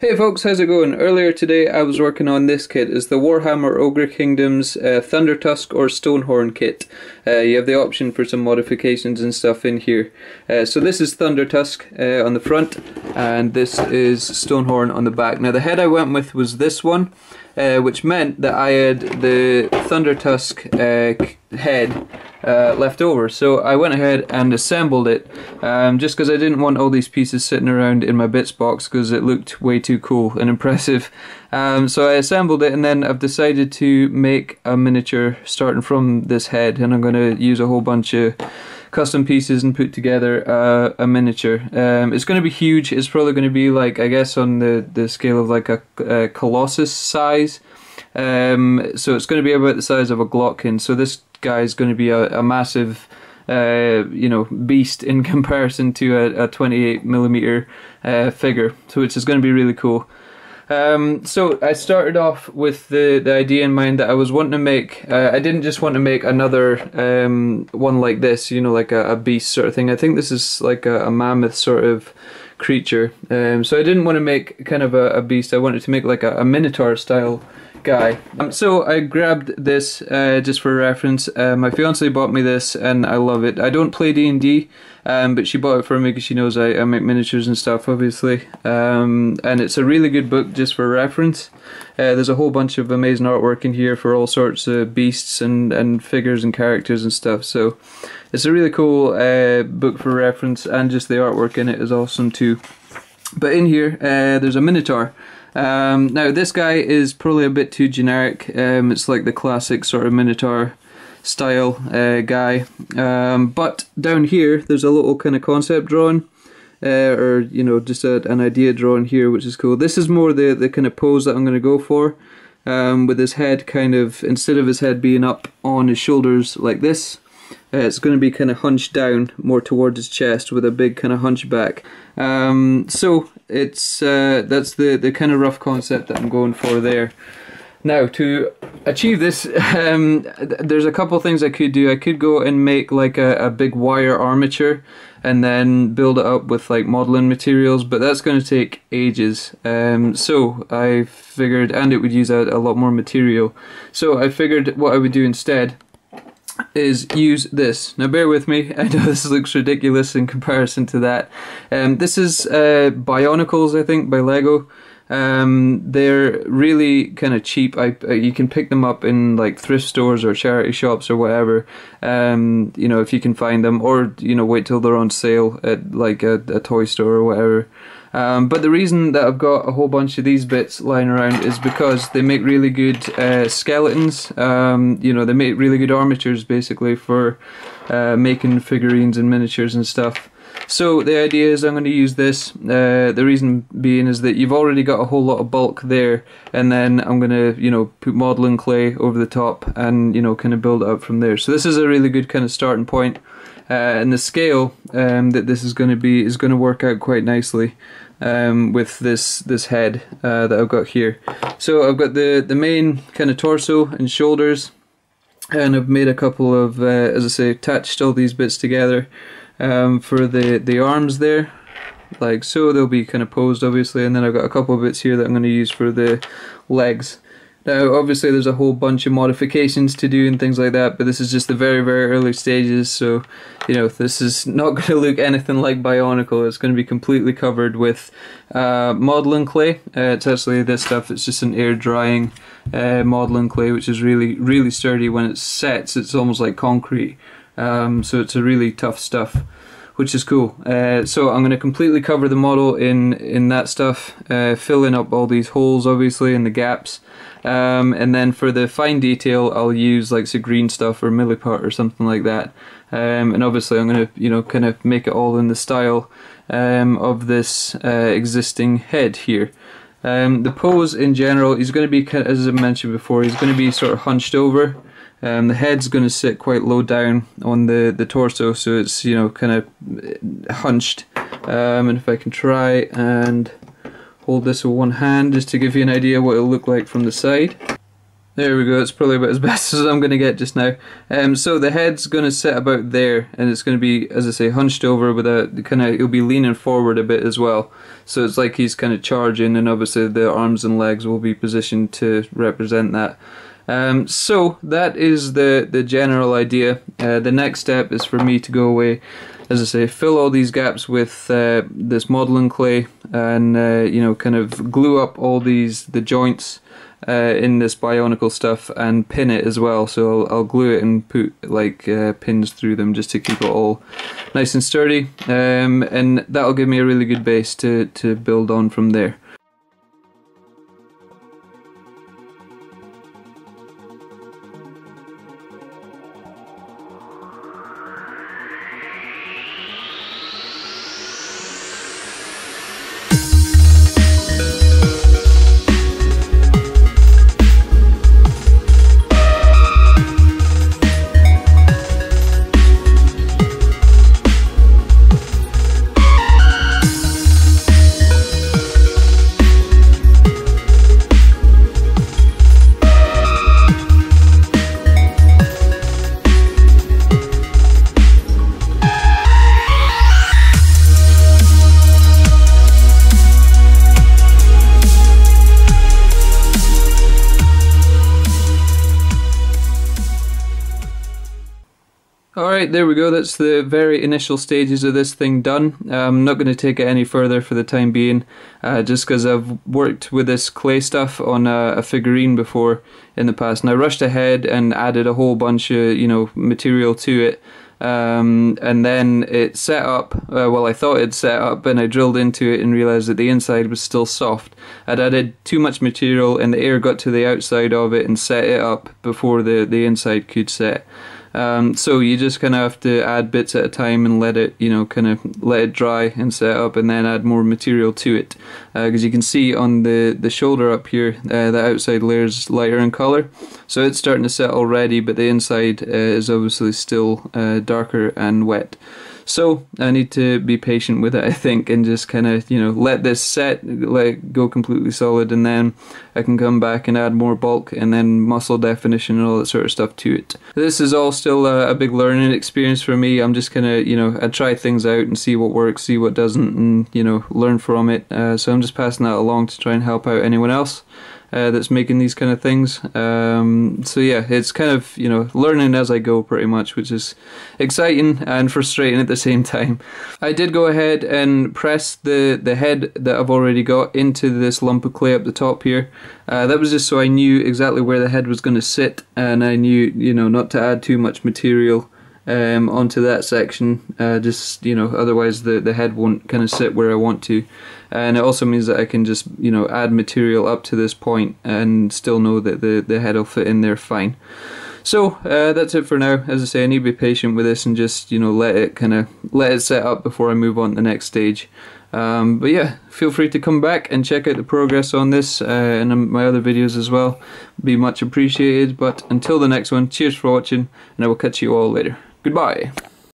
Hey folks, how's it going? Earlier today I was working on this kit. It's the Warhammer Ogre Kingdoms Thunder Tusk or Stonehorn kit. You have the option for some modifications and stuff in here. So this is Thunder Tusk on the front, and this is Stonehorn on the back. Now the head I went with was this one, which meant that I had the Thunder Tusk head left over, so I went ahead and assembled it just because I didn't want all these pieces sitting around in my bits box because it looked way too cool and impressive. So I assembled it, and then I've decided to make a miniature starting from this head, and I'm going to use a whole bunch of custom pieces and put together a miniature. It's going to be huge. It's probably going to be like, I guess, on the scale of like a Colossus size. So it's going to be about the size of a Glockin. So this guy is going to be a massive beast in comparison to a 28mm figure, so which is going to be really cool. So I started off with the idea in mind that I was wanting to make, I didn't just want to make another one like this, you know, like a beast sort of thing. I think this is like a mammoth sort of creature. So I didn't want to make kind of a beast. I wanted to make like a minotaur style guy. So I grabbed this just for reference. My fiance bought me this and I love it. I don't play D&D, but she bought it for me because she knows I make miniatures and stuff, obviously. And it's a really good book just for reference. There's a whole bunch of amazing artwork in here for all sorts of beasts and figures and characters and stuff. So it's a really cool book for reference, and just the artwork in it is awesome too. But in here there's a minotaur. Now this guy is probably a bit too generic. It's like the classic sort of minotaur style guy, but down here there's a little kind of concept drawing, or you know, just an idea drawing here, which is cool. This is more the kind of pose that I'm going to go for, with his head kind of, instead of his head being up on his shoulders like this, it's going to be kind of hunched down more towards his chest with a big kind of hunchback. So it's that's the kind of rough concept that I'm going for there. Now to achieve this, there's a couple things I could do. I could go and make like a big wire armature and then build it up with like modeling materials, but that's going to take ages. So I figured, and it would use a lot more material. So I figured what I would do instead is use this. Now bear with me, I know this looks ridiculous in comparison to that. This is Bionicles, I think, by Lego. They're really kind of cheap. You can pick them up in like thrift stores or charity shops or whatever, you know, if you can find them, or you know, wait till they're on sale at like a toy store or whatever. But the reason that I've got a whole bunch of these bits lying around is because they make really good skeletons. You know, they make really good armatures basically for making figurines and miniatures and stuff. So the idea is I'm going to use this. The reason being is that you've already got a whole lot of bulk there, and then I'm going to, you know, put modeling clay over the top and, you know, kind of build it up from there. So this is a really good kind of starting point. And the scale that this is going to be is going to work out quite nicely with this head that I've got here. So I've got the main kind of torso and shoulders, and I've made a couple of, as I say, attached all these bits together for the arms there, like so. They'll be kind of posed obviously, and then I've got a couple of bits here that I'm going to use for the legs. Now obviously there's a whole bunch of modifications to do and things like that, but this is just the very early stages, so you know, this is not going to look anything like Bionicle. It's going to be completely covered with modeling clay. It's actually this stuff, it's just an air drying modeling clay, which is really sturdy. When it sets, it's almost like concrete, so it's a really tough stuff, which is cool. So I'm going to completely cover the model in that stuff, filling up all these holes obviously and the gaps. And then for the fine detail I'll use like some green stuff or milliput or something like that. And obviously I'm going to, you know, kind of make it all in the style of this existing head here. The pose in general, he's going to be, as I mentioned before, he's going to be sort of hunched over. The head's going to sit quite low down on the torso, so it's, you know, kind of hunched. And if I can try and hold this with one hand just to give you an idea what it'll look like from the side. There we go, it's probably about as best as I'm going to get just now. So the head's going to sit about there, and it's going to be, as I say, hunched over with a kind of, he'll be leaning forward a bit as well. So it's like he's kind of charging, and obviously the arms and legs will be positioned to represent that. So that is the general idea. The next step is for me to go away, as I say, fill all these gaps with this modeling clay, and you know, kind of glue up all the joints in this Bionicle stuff, and pin it as well. So I'll glue it and put like pins through them just to keep it all nice and sturdy, and that'll give me a really good base to build on from there. Alright, there we go, that's the very initial stages of this thing done. I'm not going to take it any further for the time being, just because I've worked with this clay stuff on a figurine before in the past, and I rushed ahead and added a whole bunch of, you know, material to it, and then it set up, well, I thought it set up, and I drilled into it and realised that the inside was still soft. I'd added too much material and the air got to the outside of it and set it up before the inside could set. So you just kind of have to add bits at a time and let it, you know, kind of let it dry and set up, and then add more material to it. Because you can see on the shoulder up here, the outside layer is lighter in colour, so it's starting to set already, but the inside is obviously still darker and wet. So I need to be patient with it, I think, and just kind of, you know, let this set, let it go completely solid, and then I can come back and add more bulk and then muscle definition and all that sort of stuff to it. This is all still a big learning experience for me. I'm just kind of, you know, I try things out and see what works, see what doesn't, and, you know, learn from it. So I'm just passing that along to try and help out anyone else that's making these kind of things. So yeah, it's kind of, you know, learning as I go pretty much, which is exciting and frustrating at the same time. I did go ahead and press the head that I've already got into this lump of clay up the top here. That was just so I knew exactly where the head was going to sit, and I knew, you know, not to add too much material onto that section, just, you know, otherwise the head won't kind of sit where I want to. And it also means that I can just, you know, add material up to this point and still know that the head will fit in there fine. So that's it for now. As I say, I need to be patient with this and just, you know, let it set up before I move on to the next stage. But yeah, feel free to come back and check out the progress on this and my other videos as well. Be much appreciated. But until the next one, cheers for watching, and I will catch you all later. Goodbye.